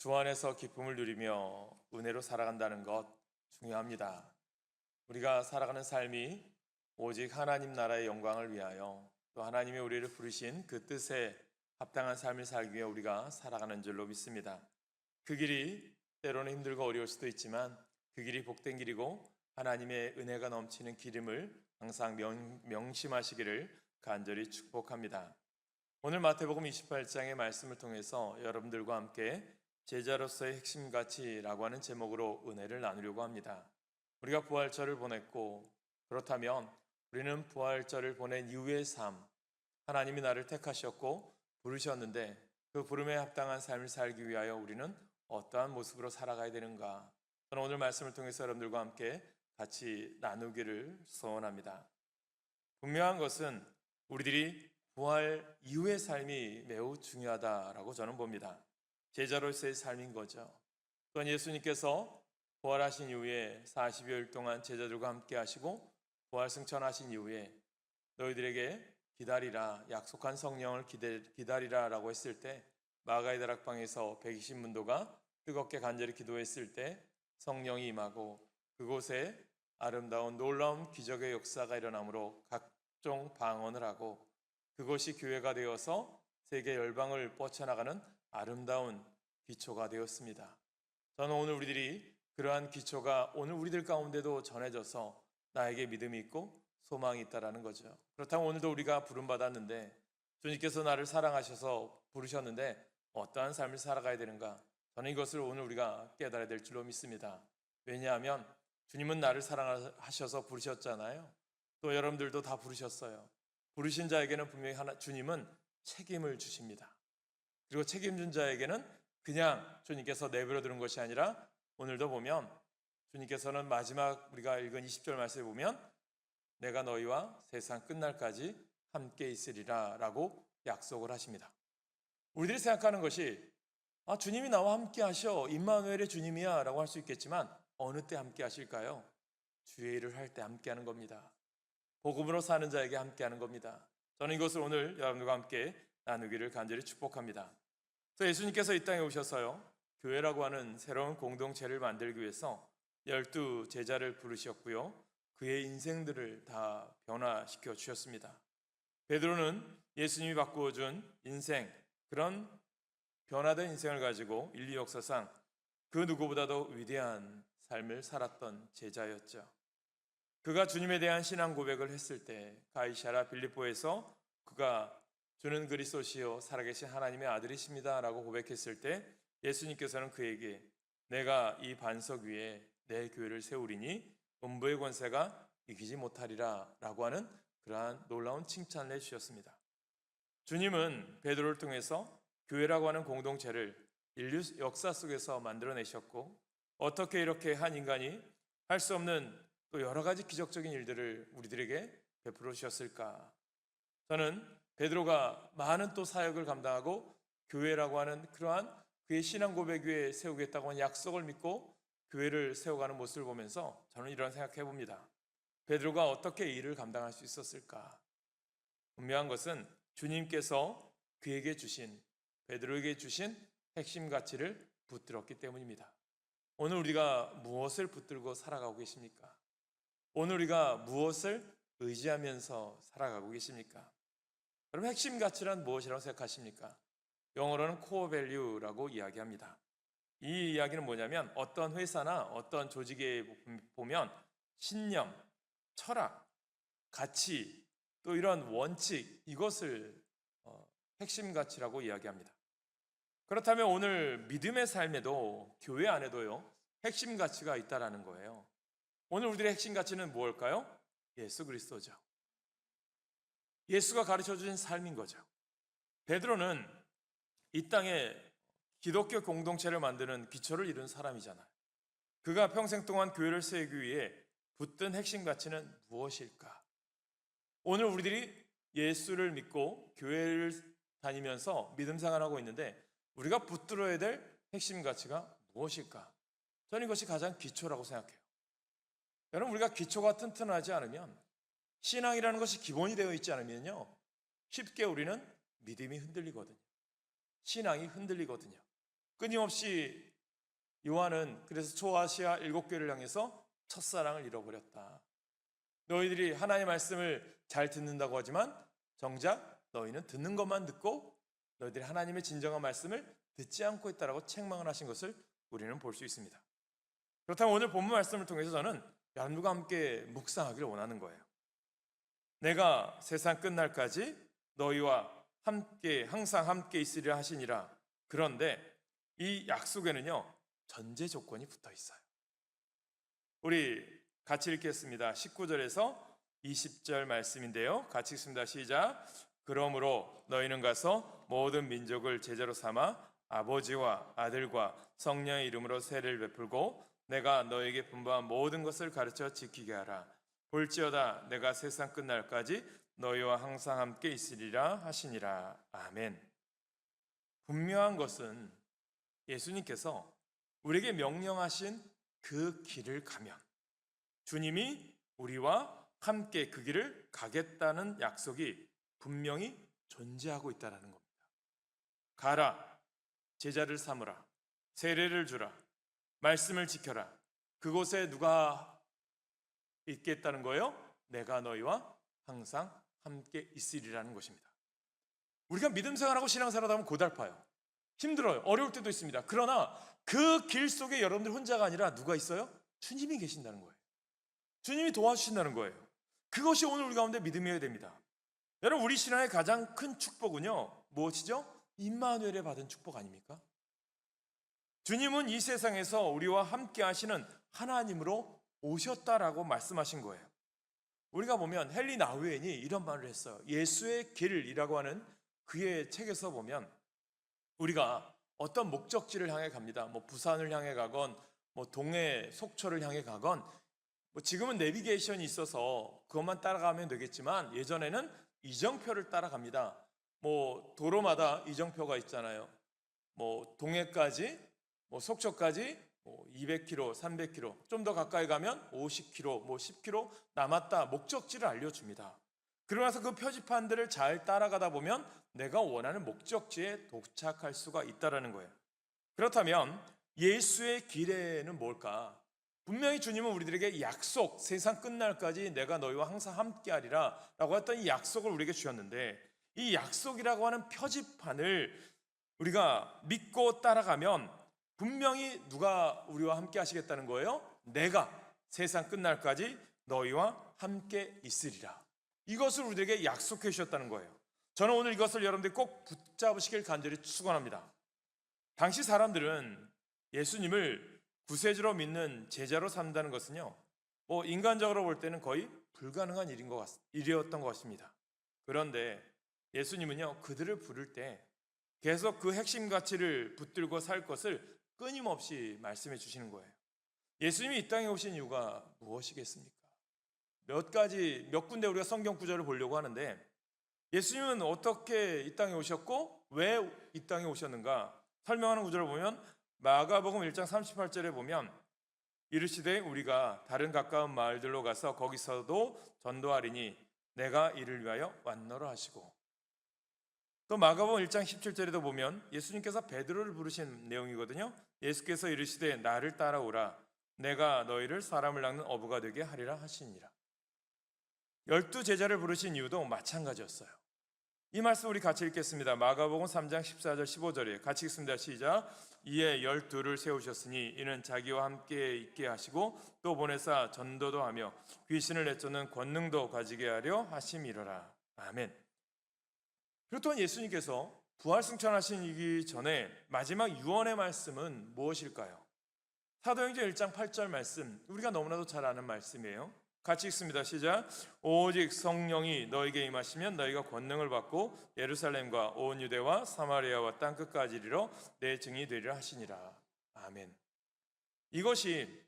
주 안에서 기쁨을 누리며 은혜로 살아간다는 것 중요합니다. 우리가 살아가는 삶이 오직 하나님 나라의 영광을 위하여 또 하나님의 우리를 부르신 그 뜻에 합당한 삶을 살기 위해 우리가 살아가는 줄로 믿습니다. 그 길이 때로는 힘들고 어려울 수도 있지만 그 길이 복된 길이고 하나님의 은혜가 넘치는 길임을 항상 명심하시기를 간절히 축복합니다. 오늘 마태복음 28장의 말씀을 통해서 여러분들과 함께 제자로서의 핵심 가치라고 하는 제목으로 은혜를 나누려고 합니다. 우리가 부활절을 보냈고 그렇다면 우리는 부활절을 보낸 이후의 삶, 하나님이 나를 택하셨고 부르셨는데 그 부름에 합당한 삶을 살기 위하여 우리는 어떠한 모습으로 살아가야 되는가? 저는 오늘 말씀을 통해서 여러분들과 함께 같이 나누기를 소원합니다. 분명한 것은 우리들이 부활 이후의 삶이 매우 중요하다라고 저는 봅니다. 제자로서의 삶인 거죠. 또한 예수님께서 부활하신 이후에 40여일 동안 제자들과 함께 하시고 부활 승천하신 이후에 너희들에게 기다리라, 약속한 성령을 기다리라 라고 했을 때 마가의 다락방에서 120문도가 뜨겁게 간절히 기도했을 때 성령이 임하고 그곳에 아름다운 놀라운 기적의 역사가 일어나므로 각종 방언을 하고 그것이 교회가 되어서 세계 열방을 뻗쳐나가는 아름다운 기초가 되었습니다. 저는 오늘 우리들이 그러한 기초가 오늘 우리들 가운데도 전해져서 나에게 믿음이 있고 소망이 있다라는 거죠. 그렇다면 오늘도 우리가 부름받았는데 주님께서 나를 사랑하셔서 부르셨는데 어떠한 삶을 살아가야 되는가? 저는 이것을 오늘 우리가 깨달아야 될 줄로 믿습니다. 왜냐하면 주님은 나를 사랑하셔서 부르셨잖아요. 또 여러분들도 다 부르셨어요. 부르신 자에게는 분명히 주님은 책임을 주십니다. 그리고 책임진 자에게는 그냥 주님께서 내버려 두는 것이 아니라 오늘도 보면 주님께서는 마지막 우리가 읽은 20절 말씀에 보면 내가 너희와 세상 끝날까지 함께 있으리라 라고 약속을 하십니다. 우리들이 생각하는 것이 주님이 나와 함께 하셔, 임마누엘의 주님이야 라고 할 수 있겠지만 어느 때 함께 하실까요? 주의 일을 할 때 함께 하는 겁니다. 복음으로 사는 자에게 함께 하는 겁니다. 저는 이것을 오늘 여러분들과 함께 나누기를 간절히 축복합니다. 그래서 예수님께서 이 땅에 오셔서요, 교회라고 하는 새로운 공동체를 만들기 위해서 12 제자를 부르셨고요, 그의 인생들을 다 변화시켜 주셨습니다. 베드로는 예수님이 바꾸어 준 인생, 그런 변화된 인생을 가지고 인류 역사상 그 누구보다도 위대한 삶을 살았던 제자였죠. 그가 주님에 대한 신앙 고백을 했을 때 가이사랴 빌립보에서 그가 주는 그리스도시요 살아계신 하나님의 아들이십니다 라고 고백했을 때 예수님께서는 그에게 내가 이 반석 위에 내 교회를 세우리니 음부의 권세가 이기지 못하리라 라고 하는 그러한 놀라운 칭찬을 해주셨습니다. 주님은 베드로를 통해서 교회라고 하는 공동체를 인류 역사 속에서 만들어내셨고 어떻게 이렇게 한 인간이 할 수 없는 또 여러 가지 기적적인 일들을 우리들에게 베풀어 주셨을까? 저는 베드로가 많은 또 사역을 감당하고 교회라고 하는 그러한 그의 신앙 고백 위에 세우겠다고 하는 약속을 믿고 교회를 세워가는 모습을 보면서 저는 이런 생각해 봅니다. 베드로가 어떻게 이 일을 감당할 수 있었을까? 분명한 것은 주님께서 그에게 주신, 베드로에게 주신 핵심 가치를 붙들었기 때문입니다. 오늘 우리가 무엇을 붙들고 살아가고 계십니까? 오늘 우리가 무엇을 의지하면서 살아가고 계십니까? 그럼 핵심 가치란 무엇이라고 생각하십니까? 영어로는 코어 밸류라고 이야기합니다. 이 이야기는 뭐냐면 어떤 회사나 어떤 조직에 보면 신념, 철학, 가치, 또 이런 원칙, 이것을 핵심 가치라고 이야기합니다. 그렇다면 오늘 믿음의 삶에도 교회 안에도요 핵심 가치가 있다라는 거예요. 오늘 우리들의 핵심 가치는 무엇일까요? 예수 그리스도죠. 예수가 가르쳐 주신 삶인 거죠. 베드로는 이 땅에 기독교 공동체를 만드는 기초를 이룬 사람이잖아요. 그가 평생 동안 교회를 세우기 위해 붙든 핵심 가치는 무엇일까? 오늘 우리들이 예수를 믿고 교회를 다니면서 믿음 생활하고 있는데 우리가 붙들어야 될 핵심 가치가 무엇일까? 저는 이것이 가장 기초라고 생각해요. 여러분, 우리가 기초가 튼튼하지 않으면, 신앙이라는 것이 기본이 되어 있지 않으면요 쉽게 우리는 믿음이 흔들리거든요. 신앙이 흔들리거든요. 끊임없이 요한은 그래서 초아시아 7교회를 향해서 첫사랑을 잃어버렸다. 너희들이 하나님의 말씀을 잘 듣는다고 하지만 정작 너희는 듣는 것만 듣고 너희들이 하나님의 진정한 말씀을 듣지 않고 있다라고 책망을 하신 것을 우리는 볼 수 있습니다. 그렇다면 오늘 본문 말씀을 통해서 저는 여러분과 함께 묵상하기를 원하는 거예요. 내가 세상 끝날까지 너희와 함께 항상 함께 있으리라 하시니라. 그런데 이 약속에는요 전제 조건이 붙어 있어요. 우리 같이 읽겠습니다. 19절에서 20절 말씀인데요. 같이 읽습니다. 시작. 그러므로 너희는 가서 모든 민족을 제자로 삼아 아버지와 아들과 성령의 이름으로 세례를 베풀고 내가 너에게 분부한 모든 것을 가르쳐 지키게 하라. 볼지어다 내가 세상 끝날까지 너희와 항상 함께 있으리라 하시니라. 아멘. 분명한 것은 예수님께서 우리에게 명령하신 그 길을 가면 주님이 우리와 함께 그 길을 가겠다는 약속이 분명히 존재하고 있다는 겁니다. 가라, 제자를 삼으라, 세례를 주라, 말씀을 지켜라. 그곳에 누가 있겠다는 거예요? 내가 너희와 항상 함께 있으리라는 것입니다. 우리가 믿음 생활하고 신앙생활하다 보면 고달파요. 힘들어요. 어려울 때도 있습니다. 그러나 그 길 속에 여러분들 혼자가 아니라 누가 있어요? 주님이 계신다는 거예요. 주님이 도와주신다는 거예요. 그것이 오늘 우리 가운데 믿음이어야 됩니다. 여러분, 우리 신앙의 가장 큰 축복은요 무엇이죠? 임마누엘에 받은 축복 아닙니까? 주님은 이 세상에서 우리와 함께 하시는 하나님으로 오셨다라고 말씀하신 거예요. 우리가 보면 헨리 나우엔이 이런 말을 했어요. 예수의 길이라고 하는 그의 책에서 보면 우리가 어떤 목적지를 향해 갑니다. 뭐 부산을 향해 가건 뭐 동해 속초를 향해 가건 뭐 지금은 내비게이션이 있어서 그것만 따라가면 되겠지만 예전에는 이정표를 따라갑니다. 뭐 도로마다 이정표가 있잖아요. 뭐 동해까지 뭐 속초까지 뭐 200km, 300km, 좀 더 가까이 가면 50km, 뭐 10km 남았다 목적지를 알려줍니다. 그러면서 그 표지판들을 잘 따라가다 보면 내가 원하는 목적지에 도착할 수가 있다는 거예요. 그렇다면 예수의 길에는 뭘까? 분명히 주님은 우리들에게 약속, 세상 끝날까지 내가 너희와 항상 함께하리라 라고 했던 이 약속을 우리에게 주셨는데 이 약속이라고 하는 표지판을 우리가 믿고 따라가면 분명히 누가 우리와 함께 하시겠다는 거예요? 내가 세상 끝날까지 너희와 함께 있으리라. 이것을 우리에게 약속해 주셨다는 거예요. 저는 오늘 이것을 여러분들이 꼭 붙잡으시길 간절히 축원합니다. 당시 사람들은 예수님을 구세주로 믿는 제자로 산다는 것은요, 뭐 인간적으로 볼 때는 거의 불가능한 일이었던 것 같습니다. 그런데 예수님은요, 그들을 부를 때 계속 그 핵심 가치를 붙들고 살 것을 끊임없이 말씀해 주시는 거예요. 예수님이 이 땅에 오신 이유가 무엇이겠습니까? 몇 군데 우리가 성경 구절을 보려고 하는데 예수님은 어떻게 이 땅에 오셨고 왜 이 땅에 오셨는가 설명하는 구절을 보면 마가복음 1장 38절에 보면 이르시되 우리가 다른 가까운 마을들로 가서 거기서도 전도하리니 내가 이를 위하여 왔노라 하시고, 또 마가복음 1장 17절에도 보면 예수님께서 베드로를 부르신 내용이거든요. 예수께서 이르시되 나를 따라오라 내가 너희를 사람을 낚는 어부가 되게 하리라 하시니라. 12제자를 부르신 이유도 마찬가지였어요. 이 말씀 우리 같이 읽겠습니다. 마가복음 3장 14절 15절에 같이 읽습니다. 시작. 이에 12를 세우셨으니 이는 자기와 함께 있게 하시고 또 보내사 전도도 하며 귀신을 내쫓는 권능도 가지게 하려 하심이로라. 아멘. 그리고 또한 예수님께서 부활승천하시기 전에 마지막 유언의 말씀은 무엇일까요? 사도행전 1장 8절 말씀, 우리가 너무나도 잘 아는 말씀이에요. 같이 읽습니다. 시작. 오직 성령이 너에게 임하시면 너희가 권능을 받고 예루살렘과 온 유대와 사마리아와 땅끝까지 이르러 내 증인이 되리라 하시니라. 아멘. 이것이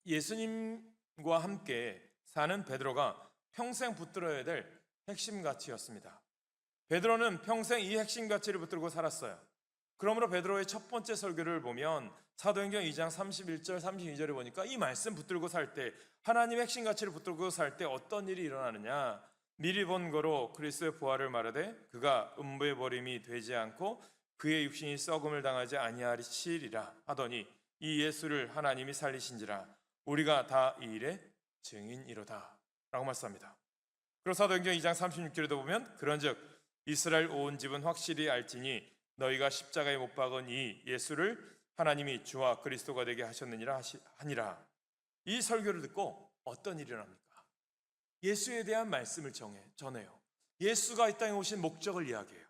예수님과 함께 사는 베드로가 평생 붙들어야 될 핵심 가치였습니다. 베드로는 평생 이 핵심 가치를 붙들고 살았어요. 그러므로 베드로의 첫 번째 설교를 보면 사도행전 2장 31절 32절에 보니까 이 말씀 붙들고 살 때, 하나님의 핵심 가치를 붙들고 살 때 어떤 일이 일어나느냐, 미리 본 거로 그리스도의 부활을 말하되 그가 음부의 버림이 되지 않고 그의 육신이 썩음을 당하지 아니하리시리라 하더니 이 예수를 하나님이 살리신지라 우리가 다 이 일의 증인이로다 라고 말씀합니다. 그리고 사도행전 2장 36절에도 보면 그런즉 이스라엘 온 집은 확실히 알지니 너희가 십자가에 못 박은 이 예수를 하나님이 주와 그리스도가 되게 하셨느니라 하니라. 이 설교를 듣고 어떤 일이 일어납니까? 예수에 대한 말씀을 전해요. 예수가 이 땅에 오신 목적을 이야기해요.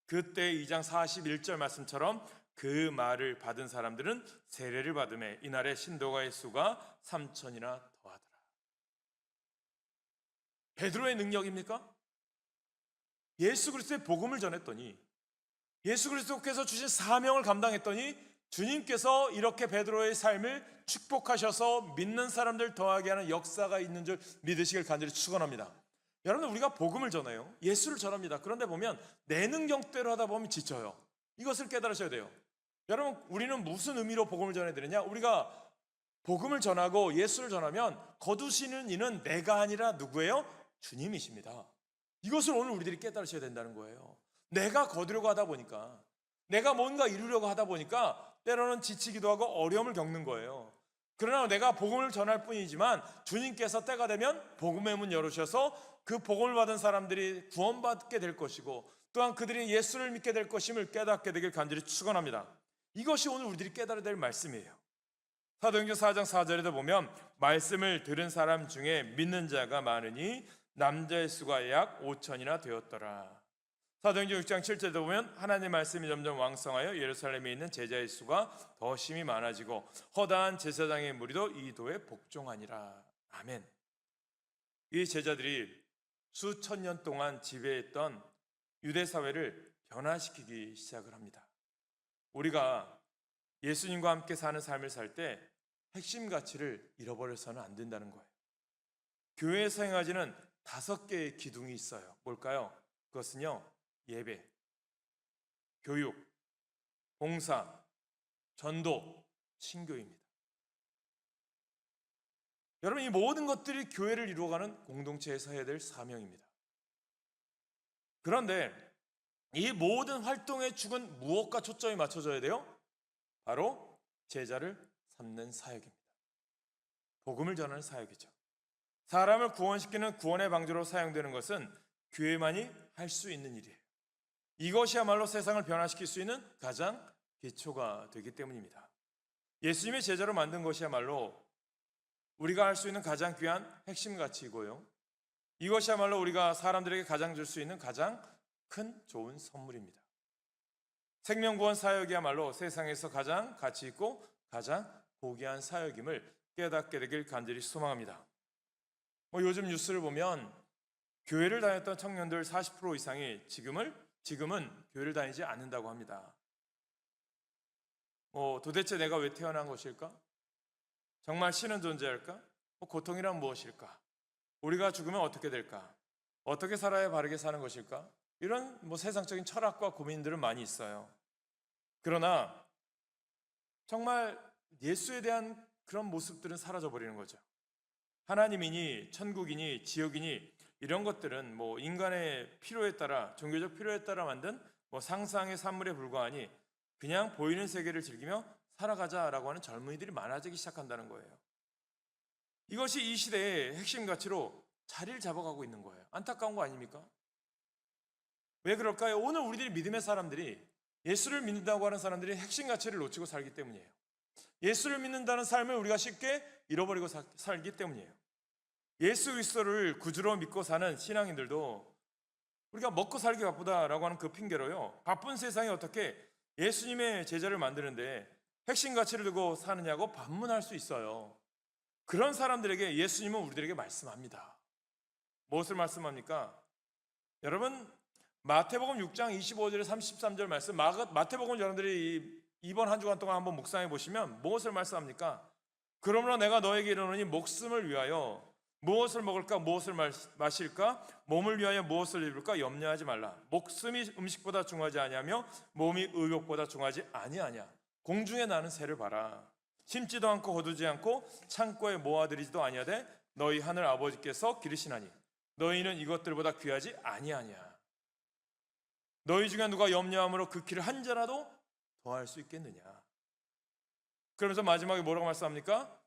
그때 2장 41절 말씀처럼 그 말을 받은 사람들은 세례를 받음에 이날에 신도가의 수가 3,000이나 더하더라. 베드로의 능력입니까? 예수 그리스도의 복음을 전했더니, 예수 그리스도께서 주신 사명을 감당했더니 주님께서 이렇게 베드로의 삶을 축복하셔서 믿는 사람들 더하게 하는 역사가 있는 줄 믿으시길 간절히 축원합니다. 여러분, 우리가 복음을 전해요. 예수를 전합니다. 그런데 보면 내 능력대로 하다 보면 지쳐요. 이것을 깨달으셔야 돼요. 여러분, 우리는 무슨 의미로 복음을 전해드리냐? 우리가 복음을 전하고 예수를 전하면 거두시는 이는 내가 아니라 누구예요? 주님이십니다. 이것을 오늘 우리들이 깨달으셔야 된다는 거예요. 내가 거두려고 하다 보니까, 내가 뭔가 이루려고 하다 보니까 때로는 지치기도 하고 어려움을 겪는 거예요. 그러나 내가 복음을 전할 뿐이지만 주님께서 때가 되면 복음의 문 열으셔서 그 복음을 받은 사람들이 구원받게 될 것이고 또한 그들이 예수를 믿게 될 것임을 깨닫게 되길 간절히 축원합니다. 이것이 오늘 우리들이 깨달아야 될 말씀이에요. 사도행전 4장 4절에도 보면 말씀을 들은 사람 중에 믿는 자가 많으니 남자의 수가 약 5,000이나 되었더라. 사도행전 6장 7절에도 보면 하나님의 말씀이 점점 왕성하여 예루살렘에 있는 제자의 수가 더 심히 많아지고 허다한 제사장의 무리도 이 도에 복종하니라. 아멘. 이 제자들이 수천 년 동안 지배했던 유대 사회를 변화시키기 시작을 합니다. 우리가 예수님과 함께 사는 삶을 살 때 핵심 가치를 잃어버려서는 안 된다는 거예요. 교회에서 행하지는 5개의 기둥이 있어요. 뭘까요? 그것은요, 예배, 교육, 봉사, 전도, 신교입니다. 여러분, 이 모든 것들이 교회를 이루어가는 공동체에서 해야 될 사명입니다. 그런데 이 모든 활동의 축은 무엇과 초점이 맞춰져야 돼요? 바로 제자를 삼는 사역입니다. 복음을 전하는 사역이죠. 사람을 구원시키는 구원의 방주로 사용되는 것은 교회만이 할 수 있는 일이에요. 이것이야말로 세상을 변화시킬 수 있는 가장 기초가 되기 때문입니다. 예수님의 제자로 만든 것이야말로 우리가 할 수 있는 가장 귀한 핵심 가치이고요. 이것이야말로 우리가 사람들에게 가장 줄 수 있는 가장 큰 좋은 선물입니다. 생명구원 사역이야말로 세상에서 가장 가치 있고 가장 고귀한 사역임을 깨닫게 되길 간절히 소망합니다. 요즘 뉴스를 보면 교회를 다녔던 청년들 40% 이상이 지금은 교회를 다니지 않는다고 합니다. 도대체 내가 왜 태어난 것일까? 정말 신은 존재할까? 고통이란 무엇일까? 우리가 죽으면 어떻게 될까? 어떻게 살아야 바르게 사는 것일까? 이런 세상적인 철학과 고민들은 많이 있어요. 그러나 정말 예수에 대한 그런 모습들은 사라져 버리는 거죠. 하나님이니 천국이니 지옥이니 이런 것들은 인간의 필요에 따라, 종교적 필요에 따라 만든 상상의 산물에 불과하니 그냥 보이는 세계를 즐기며 살아가자라고 하는 젊은이들이 많아지기 시작한다는 거예요. 이것이 이 시대의 핵심 가치로 자리를 잡아가고 있는 거예요. 안타까운 거 아닙니까? 왜 그럴까요? 오늘 우리들이 믿음의 사람들이, 예수를 믿는다고 하는 사람들이 핵심 가치를 놓치고 살기 때문이에요. 예수를 믿는다는 삶을 우리가 쉽게 잃어버리고 살기 때문이에요. 예수 그리스도를 구주로 믿고 사는 신앙인들도 우리가 먹고 살기 바쁘다라고 하는 그 핑계로요, 바쁜 세상에 어떻게 예수님의 제자를 만드는데 핵심 가치를 두고 사느냐고 반문할 수 있어요. 그런 사람들에게 예수님은 우리들에게 말씀합니다. 무엇을 말씀합니까? 여러분, 마태복음 6장 25절에 33절 말씀, 마태복음 여러분들이 이번 한 주간 동안 한번 묵상해 보시면 무엇을 말씀합니까? 그러므로 내가 너에게 이르노니 목숨을 위하여 무엇을 먹을까, 무엇을 마실까, 몸을 위하여 무엇을 입을까 염려하지 말라. 목숨이 음식보다 중하지 아니하며 몸이 의복보다 중하지 아니하냐. 공중에 나는 새를 봐라. 심지도 않고 거두지 않고 창고에 모아들이지도 아니하되 너희 하늘 아버지께서 기르시나니 너희는 이것들보다 귀하지 아니하냐. 너희 중에 누가 염려함으로 그 길을 한 자라도 더할 수 있겠느냐. 그러면서 마지막에 뭐라고 말씀합니까?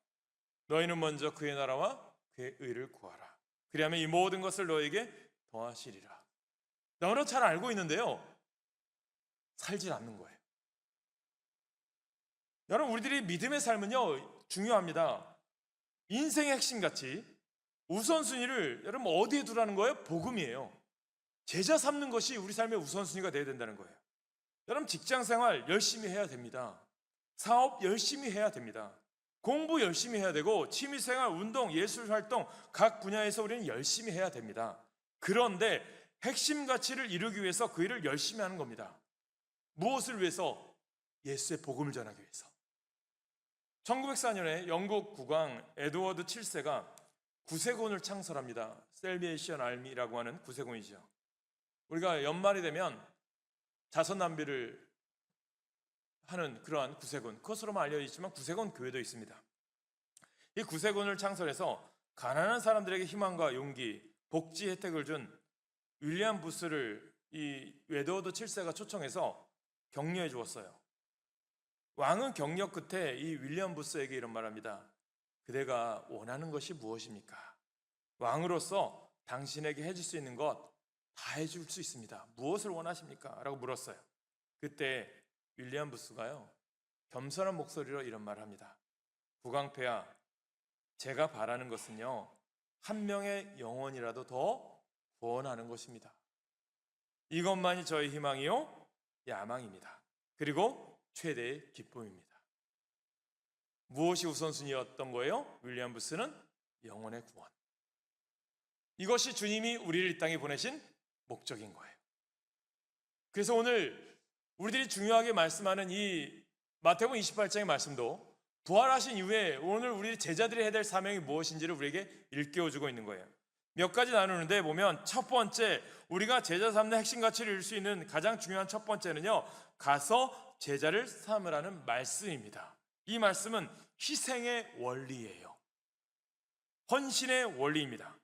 너희는 먼저 그의 나라와 그의 의를 구하라. 그리하면 이 모든 것을 너에게 더하시리라. 너무나 잘 알고 있는데요, 살질 않는 거예요. 여러분, 우리들이 믿음의 삶은요 중요합니다. 인생의 핵심같이 우선순위를 여러분 어디에 두라는 거예요? 복음이에요. 제자 삼는 것이 우리 삶의 우선순위가 되어야 된다는 거예요. 여러분, 직장생활 열심히 해야 됩니다. 사업 열심히 해야 됩니다. 공부 열심히 해야 되고, 취미생활, 운동, 예술활동 각 분야에서 우리는 열심히 해야 됩니다. 그런데 핵심 가치를 이루기 위해서 그 일을 열심히 하는 겁니다. 무엇을 위해서? 예수의 복음을 전하기 위해서. 1904년에 영국 국왕 에드워드 7세가 구세군을 창설합니다. 셀베이션 알미라고 하는 구세군이죠. 우리가 연말이 되면 자선 낭비를 하는 그러한 구세군, 그것으로만 알려지지만 구세군 교회도 있습니다. 이 구세군을 창설해서 가난한 사람들에게 희망과 용기, 복지 혜택을 준 윌리엄 부스를 이 에드워드 7세가 초청해서 격려해 주었어요. 왕은 격려 끝에 이 윌리엄 부스에게 이런 말합니다. 그대가 원하는 것이 무엇입니까? 왕으로서 당신에게 해줄 수 있는 것 다 해줄 수 있습니다. 무엇을 원하십니까? 라고 물었어요. 그때 윌리엄 부스가요, 겸손한 목소리로 이런 말을 합니다. 국왕폐하, 제가 바라는 것은요, 한 명의 영혼이라도 더 구원하는 것입니다. 이것만이 저의 희망이요, 야망입니다. 그리고 최대의 기쁨입니다. 무엇이 우선순위였던 거예요? 윌리엄 부스는 영혼의 구원. 이것이 주님이 우리를 이 땅에 보내신 목적인 거예요. 그래서 오늘 우리들이 중요하게 말씀하는 이 마태복음 28장의 말씀도 부활하신 이후에 오늘 우리 제자들이 해야 될 사명이 무엇인지를 우리에게 일깨워주고 있는 거예요. 몇 가지 나누는데 보면, 첫 번째, 우리가 제자 삼는 핵심 가치를 이룰 수 있는 가장 중요한 첫 번째는요, 가서 제자를 삼으라는 말씀입니다. 이 말씀은 희생의 원리예요. 헌신의 원리입니다.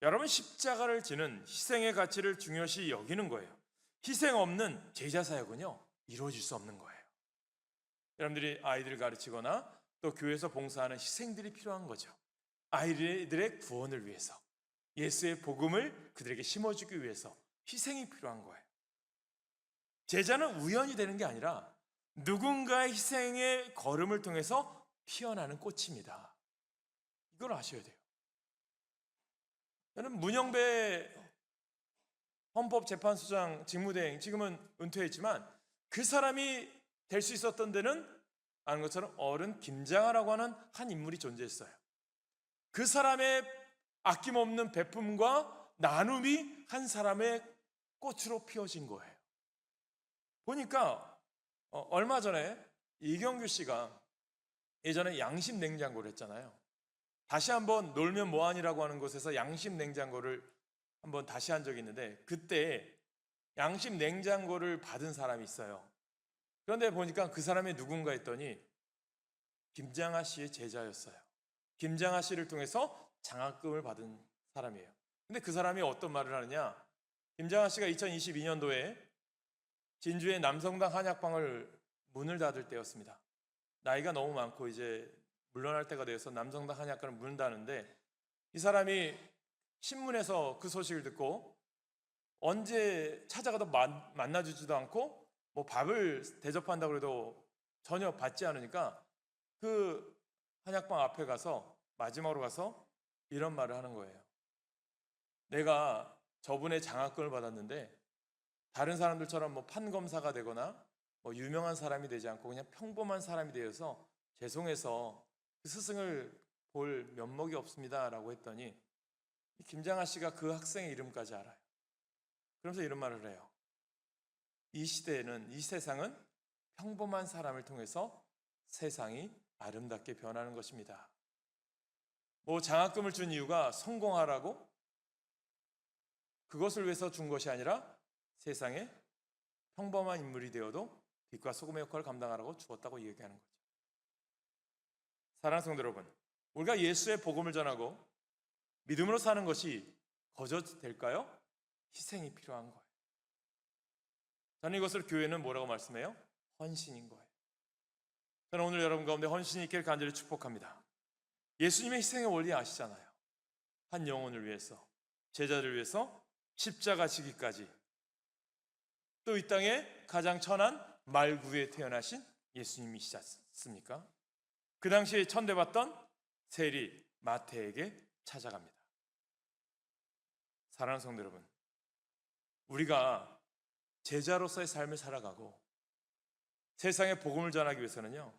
여러분, 십자가를 지는 희생의 가치를 중요시 여기는 거예요. 희생 없는 제자 사역은요, 이루어질 수 없는 거예요. 여러분들이 아이들을 가르치거나 또 교회에서 봉사하는 희생들이 필요한 거죠. 아이들의 구원을 위해서, 예수의 복음을 그들에게 심어주기 위해서 희생이 필요한 거예요. 제자는 우연히 되는 게 아니라 누군가의 희생의 걸음을 통해서 피어나는 꽃입니다. 이걸 아셔야 돼요. 저는 문영배 헌법재판소장 직무대행, 지금은 은퇴했지만 그 사람이 될 수 있었던 데는 아는 것처럼 어른 김장하라고 하는 한 인물이 존재했어요. 그 사람의 아낌없는 베품과 나눔이 한 사람의 꽃으로 피어진 거예요. 보니까 얼마 전에 이경규 씨가 예전에 양심 냉장고를 했잖아요. 다시 한번 놀면 뭐하니라고 하는 곳에서 양심 냉장고를 한번 다시 한 적이 있는데, 그때 양심 냉장고를 받은 사람이 있어요. 그런데 보니까 그 사람이 누군가 했더니 김장하 씨의 제자였어요. 김장하 씨를 통해서 장학금을 받은 사람이에요. 근데 그 사람이 어떤 말을 하느냐, 김장하 씨가 2022년도에 진주의 남성당 한약방을 문을 닫을 때였습니다. 나이가 너무 많고 이제 물러날 때가 되어서 남성당 한약관을 문을 닫는데, 이 사람이 신문에서 그 소식을 듣고 언제 찾아가도 만나주지도 않고 뭐 밥을 대접한다고 해도 전혀 받지 않으니까 그 한약방 앞에 가서 마지막으로 가서 이런 말을 하는 거예요. 내가 저분의 장학금을 받았는데 다른 사람들처럼 뭐 판검사가 되거나 뭐 유명한 사람이 되지 않고 그냥 평범한 사람이 되어서 죄송해서 그 스승을 볼 면목이 없습니다 라고 했더니, 김장하 씨가 그 학생의 이름까지 알아요. 그러면서 이런 말을 해요. 이 시대에는, 이 세상은 평범한 사람을 통해서 세상이 아름답게 변하는 것입니다. 뭐 장학금을 준 이유가 성공하라고? 그것을 위해서 준 것이 아니라 세상에 평범한 인물이 되어도 빛과 소금의 역할을 감당하라고 주었다고 얘기하는 거죠. 사랑하는 성도 여러분, 우리가 예수의 복음을 전하고 믿음으로 사는 것이 거저 될까요? 희생이 필요한 거예요. 저는 이것을 교회는 뭐라고 말씀해요? 헌신인 거예요. 저는 오늘 여러분 가운데 헌신이 있기를 간절히 축복합니다. 예수님의 희생의 원리 아시잖아요. 한 영혼을 위해서, 제자를 위해서 십자가 지기까지, 또 이 땅에 가장 천한 말구에 태어나신 예수님이시지 않습니까? 그 당시에 천대받던 세리 마태에게 찾아갑니다. 사랑하는 성도 여러분, 우리가 제자로서의 삶을 살아가고 세상에 복음을 전하기 위해서는요,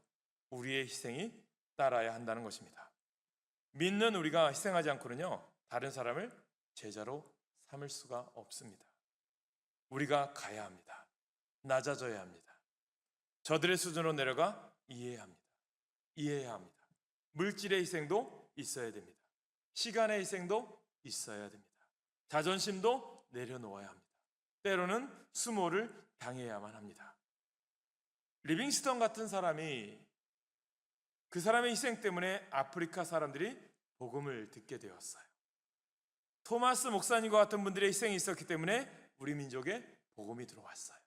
우리의 희생이 따라야 한다는 것입니다. 믿는 우리가 희생하지 않고는요, 다른 사람을 제자로 삼을 수가 없습니다. 우리가 가야 합니다. 낮아져야 합니다. 저들의 수준으로 내려가 이해해야 합니다. 물질의 희생도 있어야 됩니다. 시간의 희생도 있어야 됩니다. 자존심도 내려놓아야 합니다. 때로는 수모를 당해야만 합니다. 리빙스턴 같은 사람이, 그 사람의 희생 때문에 아프리카 사람들이 복음을 듣게 되었어요. 토마스 목사님과 같은 분들의 희생이 있었기 때문에 우리 민족에 복음이 들어왔어요.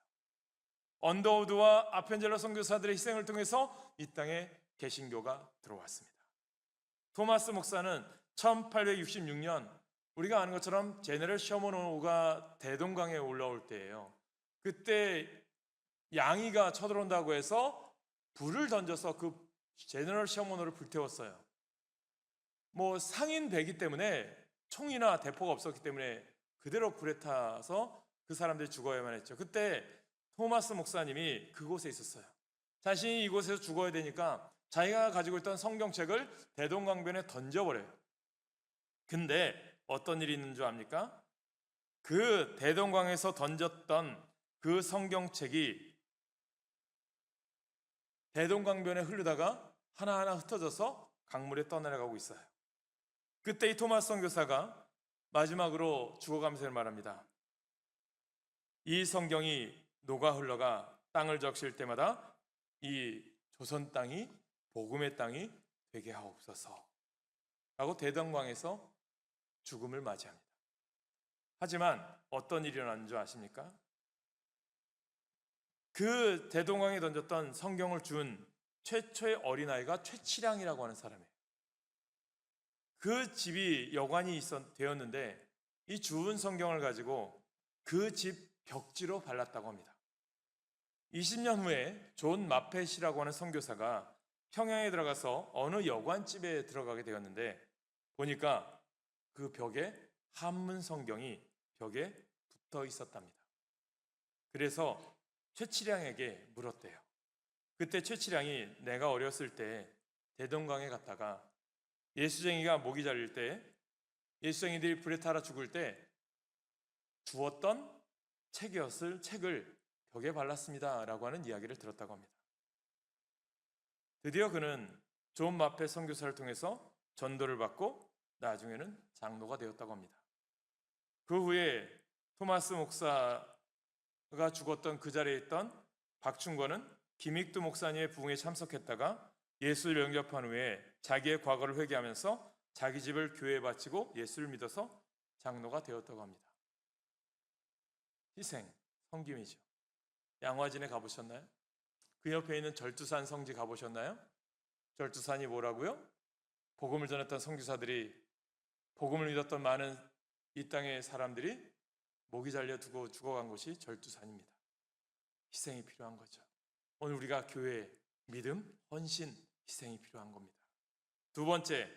언더우드와 아펜젤러 선교사들의 희생을 통해서 이 땅에 개신교가 들어왔습니다. 토마스 목사는 1866년, 우리가 아는 것처럼 제너럴 셔먼호가 대동강에 올라올 때예요. 그때 양이가 쳐들어온다고 해서 불을 던져서 그 제너럴 셔먼호를 불태웠어요. 상인 배기 때문에 총이나 대포가 없었기 때문에 그대로 불에 타서 그 사람들이 죽어야만 했죠. 그때 토마스 목사님이 그곳에 있었어요. 자신이 이곳에서 죽어야 되니까 자기가 가지고 있던 성경책을 대동강변에 던져버려요. 근데 어떤 일이 있는 줄 압니까? 그 대동강에서 던졌던 그 성경책이 대동강변에 흐르다가 하나하나 흩어져서 강물에 떠내려가고 있어요. 그때 이 토마스 선교사가 마지막으로 죽어가면서 말합니다. 이 성경이 녹아 흘러가 땅을 적실 때마다 이 조선 땅이 복음의 땅이 되게 하옵소서 라고 대동강에서 죽음을 맞이합니다. 하지만 어떤 일이 일어난 줄 아십니까? 그 대동강에 던졌던 성경을 준 최초의 어린아이가 최치량이라고 하는 사람이에요. 그 집이 여관이 되었는데 이 주운 성경을 가지고 그 집 벽지로 발랐다고 합니다. 20년 후에 존 마펫이라고 하는 선교사가 평양에 들어가서 어느 여관집에 들어가게 되었는데 보니까 그 벽에 한문 성경이 벽에 붙어 있었답니다. 그래서 최치량에게 물었대요. 그때 최치량이 내가 어렸을 때 대동강에 갔다가 예수쟁이가 모기 잘릴 때, 예수쟁이들이 불에 타라 죽을 때 주었던 책을 벽에 발랐습니다 라고 하는 이야기를 들었다고 합니다. 드디어 그는 존 마펫 선교사를 통해서 전도를 받고 나중에는 장로가 되었다고 합니다. 그 후에 토마스 목사가 죽었던 그 자리에 있던 박충권은 김익두 목사님의 부흥에 참석했다가 예수를 영접한 후에 자기의 과거를 회개하면서 자기 집을 교회에 바치고 예수를 믿어서 장로가 되었다고 합니다. 희생, 섬김이죠. 양화진에 가보셨나요? 그 옆에 있는 절두산 성지 가보셨나요? 절두산이 뭐라고요? 복음을 전했던 선교사들이, 복음을 믿었던 많은 이 땅의 사람들이 목이 잘려 두고 죽어간 곳이 절두산입니다. 희생이 필요한 거죠. 오늘 우리가 교회, 믿음, 헌신, 희생이 필요한 겁니다. 두 번째,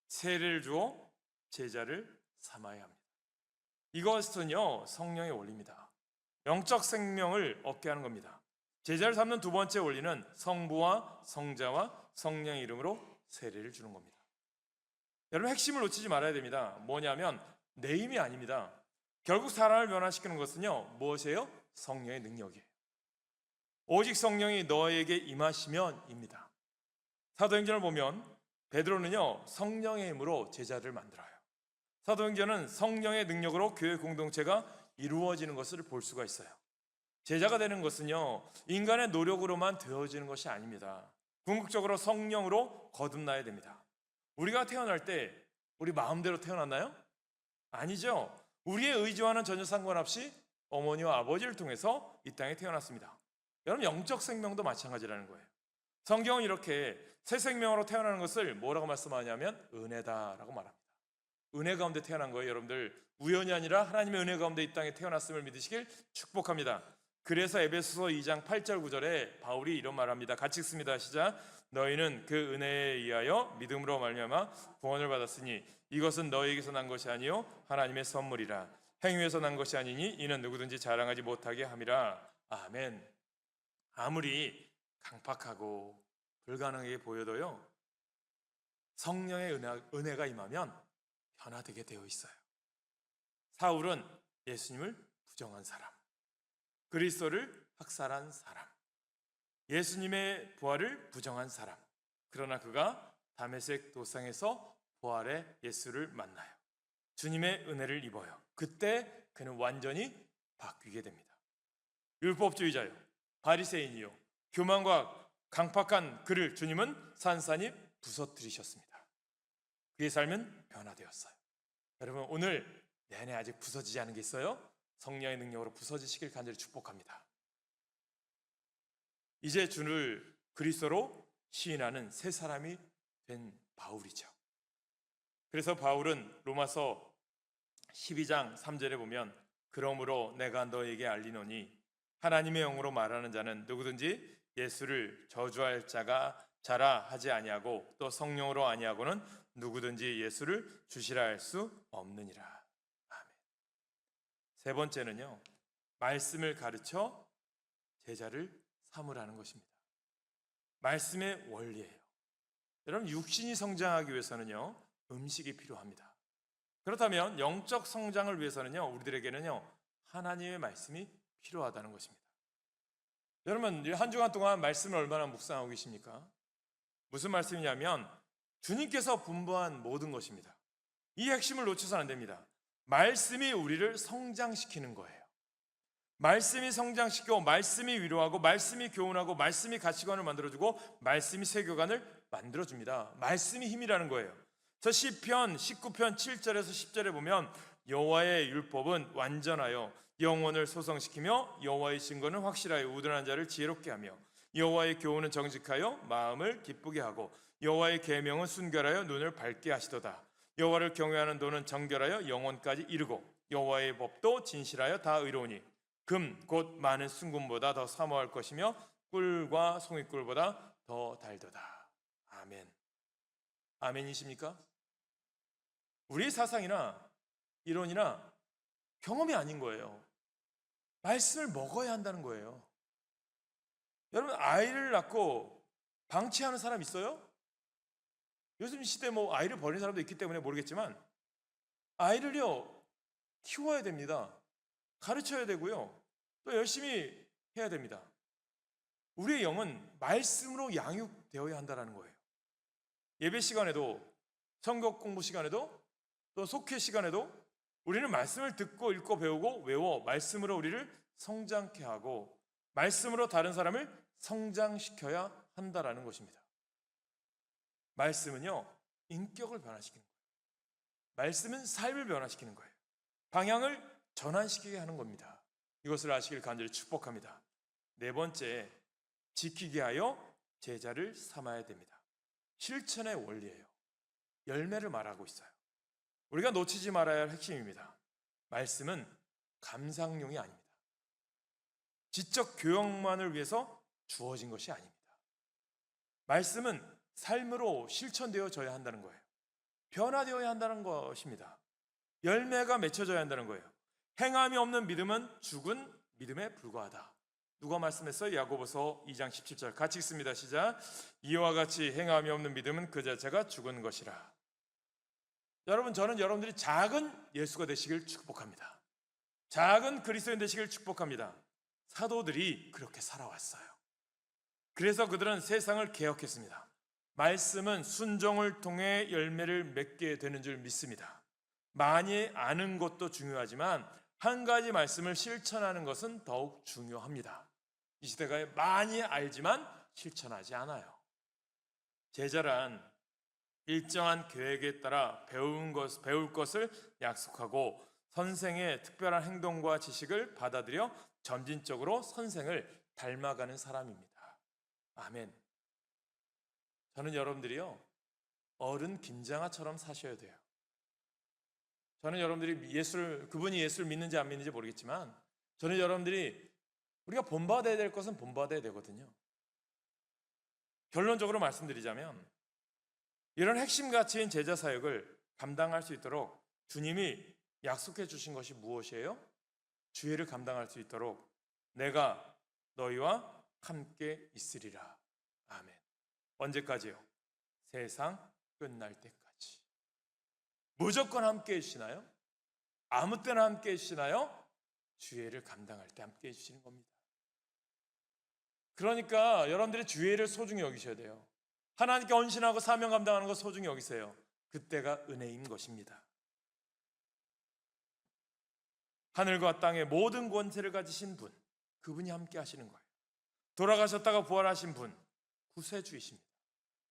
세례를 주어 제자를 삼아야 합니다. 이것은요, 성령의 원리입니다. 영적 생명을 얻게 하는 겁니다. 제자를 삼는 두 번째 원리는 성부와 성자와 성령의 이름으로 세례를 주는 겁니다. 여러분, 핵심을 놓치지 말아야 됩니다. 뭐냐면 내 힘이 아닙니다. 결국 사람을 변화시키는 것은요, 무엇이에요? 성령의 능력이에요. 오직 성령이 너에게 임하시면입니다. 사도행전을 보면 베드로는요, 성령의 힘으로 제자를 만들어요. 사도행전은 성령의 능력으로 교회 공동체가 이루어지는 것을 볼 수가 있어요. 제자가 되는 것은요, 인간의 노력으로만 되어지는 것이 아닙니다. 궁극적으로 성령으로 거듭나야 됩니다. 우리가 태어날 때 우리 마음대로 태어났나요? 아니죠. 우리의 의지와는 전혀 상관없이 어머니와 아버지를 통해서 이 땅에 태어났습니다. 여러분, 영적 생명도 마찬가지라는 거예요. 성경은 이렇게 새 생명으로 태어나는 것을 뭐라고 말씀하냐면 은혜다라고 말합니다. 은혜 가운데 태어난 거예요. 여러분들, 우연이 아니라 하나님의 은혜 가운데 이 땅에 태어났음을 믿으시길 축복합니다. 그래서 에베소서 2장 8절 9절에 바울이 이런 말합니다. 같이 읽습니다. 시작. 너희는 그 은혜에 의하여 믿음으로 말미암아 구원을 받았으니 이것은 너희에게서 난 것이 아니요 하나님의 선물이라. 행위에서 난 것이 아니니 이는 누구든지 자랑하지 못하게 함이라. 아멘. 아무리 강팍하고 불가능하게 보여도요, 성령의 은혜가 임하면 변화되게 되어 있어요. 사울은 예수님을 부정한 사람, 그리스도를 학살한 사람, 예수님의 부활을 부정한 사람. 그러나 그가 다메섹 도상에서 부활의 예수를 만나요. 주님의 은혜를 입어요. 그때 그는 완전히 바뀌게 됩니다. 율법주의자요, 바리새인이요, 교만과 강팍한 그를 주님은 산산히 부서뜨리셨습니다. 그의 삶은 변화되었어요. 여러분, 오늘 내 안에 아직 부서지지 않은 게 있어요? 성령의 능력으로 부서지시길 간절히 축복합니다. 이제 주를 그리스도로 시인하는 새 사람이 된 바울이죠. 그래서 바울은 로마서 12장 3절에 보면 그러므로 내가 너에게 알리노니 하나님의 영으로 말하는 자는 누구든지 예수를 저주할 자라 하지 아니하고 또 성령으로 아니하고는 누구든지 예수를 주시라 할 수 없느니라. 아멘. 세 번째는요, 말씀을 가르쳐 제자를 삼으라는 것입니다. 말씀의 원리예요. 여러분, 육신이 성장하기 위해서는요, 음식이 필요합니다. 그렇다면 영적 성장을 위해서는요, 우리들에게는요, 하나님의 말씀이 필요하다는 것입니다. 여러분, 한 주간 동안 말씀을 얼마나 묵상하고 계십니까? 무슨 말씀이냐면 주님께서 분부한 모든 것입니다. 이 핵심을 놓쳐서는 안 됩니다. 말씀이 우리를 성장시키는 거예요. 말씀이 성장시키고, 말씀이 위로하고, 말씀이 교훈하고, 말씀이 가치관을 만들어주고, 말씀이 세계관을 만들어줍니다. 말씀이 힘이라는 거예요. 저 시편 19편 7절에서 10절에 보면 여호와의 율법은 완전하여 영혼을 소성시키며 여호와의 증거는 확실하여 우둔한 자를 지혜롭게 하며 여호와의 교훈은 정직하여 마음을 기쁘게 하고 여호와의 계명은 순결하여 눈을 밝게 하시도다. 여호와를 경외하는 도는 정결하여 영혼까지 이르고 여호와의 법도 진실하여 다 의로우니 금 곧 많은 순금보다 더 사모할 것이며 꿀과 송이꿀보다 더 달도다. 아멘. 아멘이십니까? 우리 사상이나 이론이나 경험이 아닌 거예요. 말씀을 먹어야 한다는 거예요. 여러분, 아이를 낳고 방치하는 사람 있어요? 요즘 시대 아이를 버리는 사람도 있기 때문에 모르겠지만 아이를요, 키워야 됩니다. 가르쳐야 되고요, 또 열심히 해야 됩니다. 우리의 영은 말씀으로 양육되어야 한다는 거예요. 예배 시간에도, 성경 공부 시간에도, 또 속회 시간에도 우리는 말씀을 듣고 읽고 배우고 외워 말씀으로 우리를 성장케 하고 말씀으로 다른 사람을 성장시켜야 한다라는 것입니다. 말씀은요, 인격을 변화시키는 거예요. 말씀은 삶을 변화시키는 거예요. 방향을 전환시키게 하는 겁니다. 이것을 아시길 간절히 축복합니다. 네 번째, 지키게 하여 제자를 삼아야 됩니다. 실천의 원리예요. 열매를 말하고 있어요. 우리가 놓치지 말아야 할 핵심입니다. 말씀은 감상용이 아닙니다. 지적 교養만을 위해서 주어진 것이 아닙니다. 말씀은 삶으로 실천되어져야 한다는 거예요. 변화되어야 한다는 것입니다. 열매가 맺혀져야 한다는 거예요. 행함이 없는 믿음은 죽은 믿음에 불과하다. 누가 말씀했어요? 야고보서 2장 17절 같이 읽습니다. 시작. 이와 같이 행함이 없는 믿음은 그 자체가 죽은 것이라. 여러분, 저는 여러분들이 작은 예수가 되시길 축복합니다. 작은 그리스도인 되시길 축복합니다. 사도들이 그렇게 살아왔어요. 그래서 그들은 세상을 개혁했습니다. 말씀은 순종을 통해 열매를 맺게 되는 줄 믿습니다. 많이 아는 것도 중요하지만 한 가지 말씀을 실천하는 것은 더욱 중요합니다. 이 시대가 많이 알지만 실천하지 않아요. 제자란 일정한 계획에 따라 배울 것을 약속하고 선생의 특별한 행동과 지식을 받아들여 점진적으로 선생을 닮아가는 사람입니다. 아멘. 저는 여러분들이요, 어른 김장아처럼 사셔야 돼요. 저는 여러분들이 그분이 예수를 믿는지 안 믿는지 모르겠지만, 저는 여러분들이 우리가 본받아야 될 것은 본받아야 되거든요. 결론적으로 말씀드리자면, 이런 핵심 가치인 제자 사역을 감당할 수 있도록 주님이 약속해 주신 것이 무엇이에요? 주의를 감당할 수 있도록 내가 너희와 함께 있으리라. 아멘. 언제까지요? 세상 끝날 때까지. 무조건 함께 해주시나요? 아무 때나 함께 해주시나요? 주의를 감당할 때 함께 해주시는 겁니다. 그러니까 여러분들이 주의를 소중히 여기셔야 돼요. 하나님께 헌신하고 사명 감당하는 거 소중히 여기세요. 그때가 은혜인 것입니다. 하늘과 땅의 모든 권세를 가지신 분, 그분이 함께 하시는 거예요. 돌아가셨다가 부활하신 분, 구세주이십니다.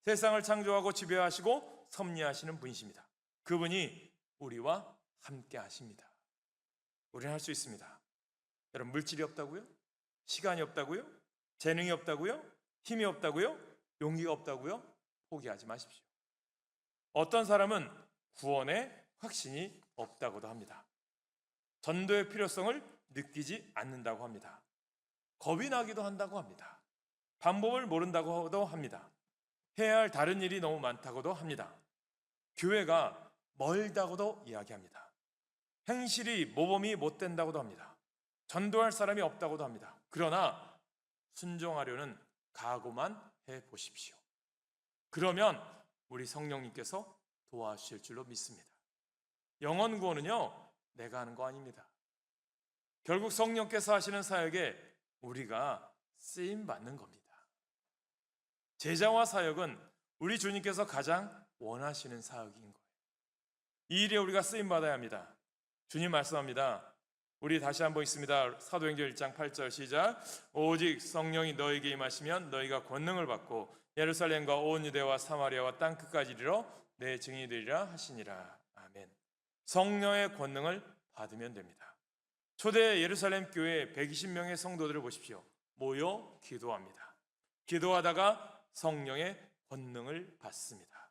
세상을 창조하고 지배하시고 섭리하시는 분이십니다. 그분이 우리와 함께 하십니다. 우리는 할 수 있습니다. 여러분, 물질이 없다고요? 시간이 없다고요? 재능이 없다고요? 힘이 없다고요? 용기가 없다고요? 포기하지 마십시오. 어떤 사람은 구원의 확신이 없다고도 합니다. 전도의 필요성을 느끼지 않는다고 합니다. 겁이 나기도 한다고 합니다. 방법을 모른다고도 합니다. 해야 할 다른 일이 너무 많다고도 합니다. 교회가 멀다고도 이야기합니다. 행실이 모범이 못 된다고도 합니다. 전도할 사람이 없다고도 합니다. 그러나 순종하려는 각오만 해보십시오. 그러면 우리 성령님께서 도와주실 줄로 믿습니다. 영혼 구원은요, 내가 하는 거 아닙니다. 결국 성령께서 하시는 사역에 우리가 쓰임받는 겁니다. 제자와 사역은 우리 주님께서 가장 원하시는 사역인 거예요. 이 일에 우리가 쓰임받아야 합니다. 주님 말씀합니다. 우리 다시 한번 읽습니다. 사도행전 1장 8절 시작. 오직 성령이 너에게 임하시면 너희가 권능을 받고 예루살렘과 온 유대와 사마리아와 땅끝까지 이르러 내 증인이 되리라 하시니라. 아멘. 성령의 권능을 받으면 됩니다. 초대 예루살렘 교회 120명의 성도들을 보십시오. 모여 기도합니다. 기도하다가 성령의 권능을 받습니다.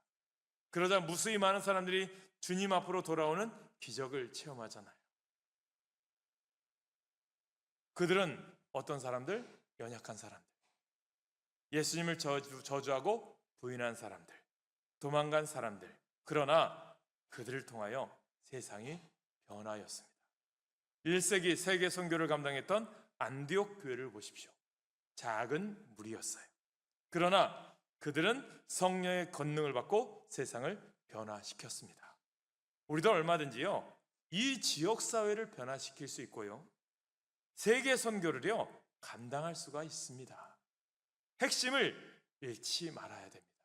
그러자 무수히 많은 사람들이 주님 앞으로 돌아오는 기적을 체험하잖아요. 그들은 어떤 사람들? 연약한 사람들, 예수님을 저주하고 부인한 사람들, 도망간 사람들. 그러나 그들을 통하여 세상이 변화였습니다. 1세기 세계 선교를 감당했던 안디옥 교회를 보십시오. 작은 무리였어요. 그러나 그들은 성령의 권능을 받고 세상을 변화시켰습니다. 우리도 얼마든지요, 이 지역사회를 변화시킬 수 있고요, 세계 선교를요 감당할 수가 있습니다. 핵심을 잃지 말아야 됩니다.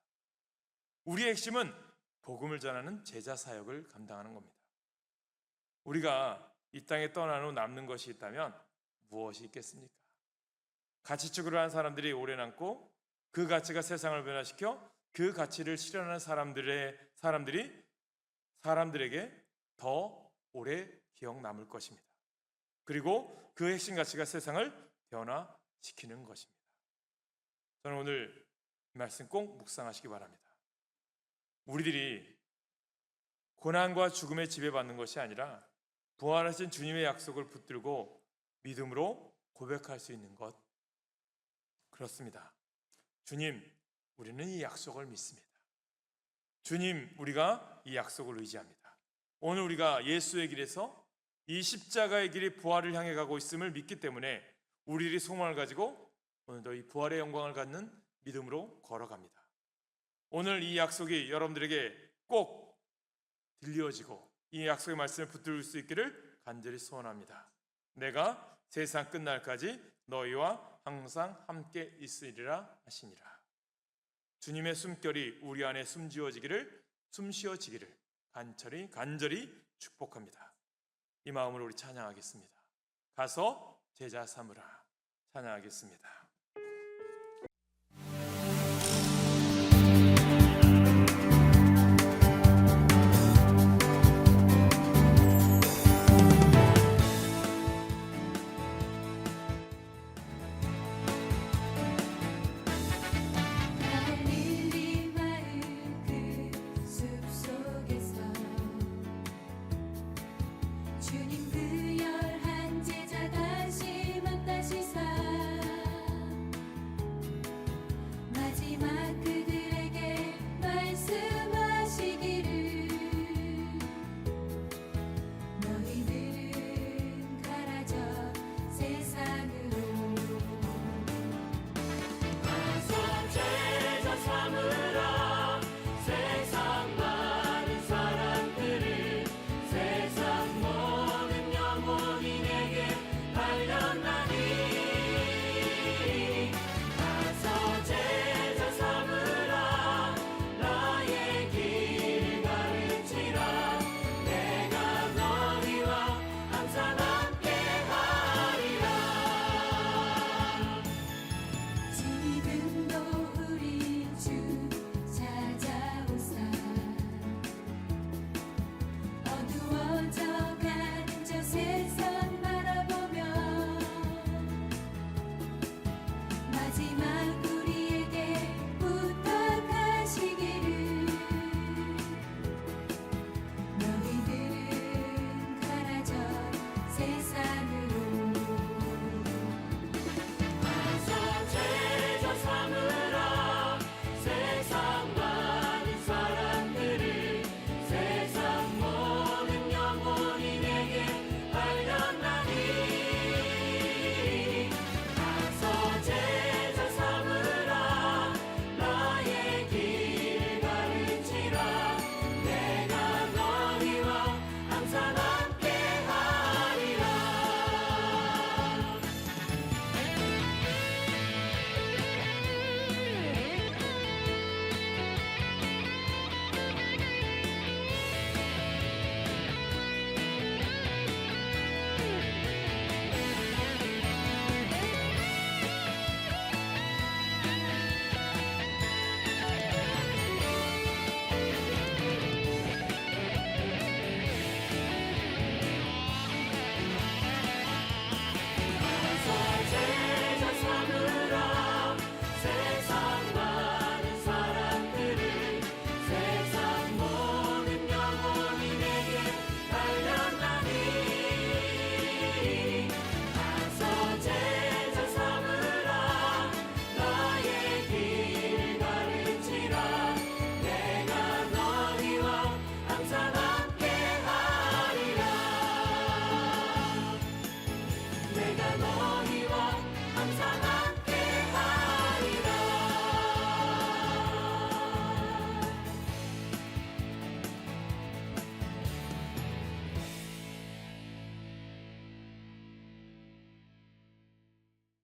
우리의 핵심은 복음을 전하는 제자 사역을 감당하는 겁니다. 우리가 이 땅에 떠난 후 남는 것이 있다면 무엇이 있겠습니까? 가치 추구를 하는 사람들이 오래 남고 그 가치가 세상을 변화시켜 그 가치를 실현하는 사람들에게 더 오래 기억 남을 것입니다. 그리고 그 핵심 가치가 세상을 변화시키는 것입니다. 저는 오늘 이 말씀 꼭 묵상하시기 바랍니다. 우리들이 고난과 죽음에 지배받는 것이 아니라 부활하신 주님의 약속을 붙들고 믿음으로 고백할 수 있는 것, 그렇습니다. 주님, 우리는 이 약속을 믿습니다. 주님, 우리가 이 약속을 의지합니다. 오늘 우리가 예수의 길에서 이 십자가의 길이 부활을 향해 가고 있음을 믿기 때문에 우리들이 소망을 가지고 오늘도 이 부활의 영광을 갖는 믿음으로 걸어갑니다. 오늘 이 약속이 여러분들에게 꼭 들려지고 이 약속의 말씀을 붙들 수 있기를 간절히 소원합니다. 내가 세상 끝날까지 너희와 항상 함께 있으리라 하시니라. 주님의 숨결이 우리 안에 숨쉬어지기를 간절히 축복합니다. 이 마음으로 우리 찬양하겠습니다. 가서 제자 삼으라. 찬양하겠습니다.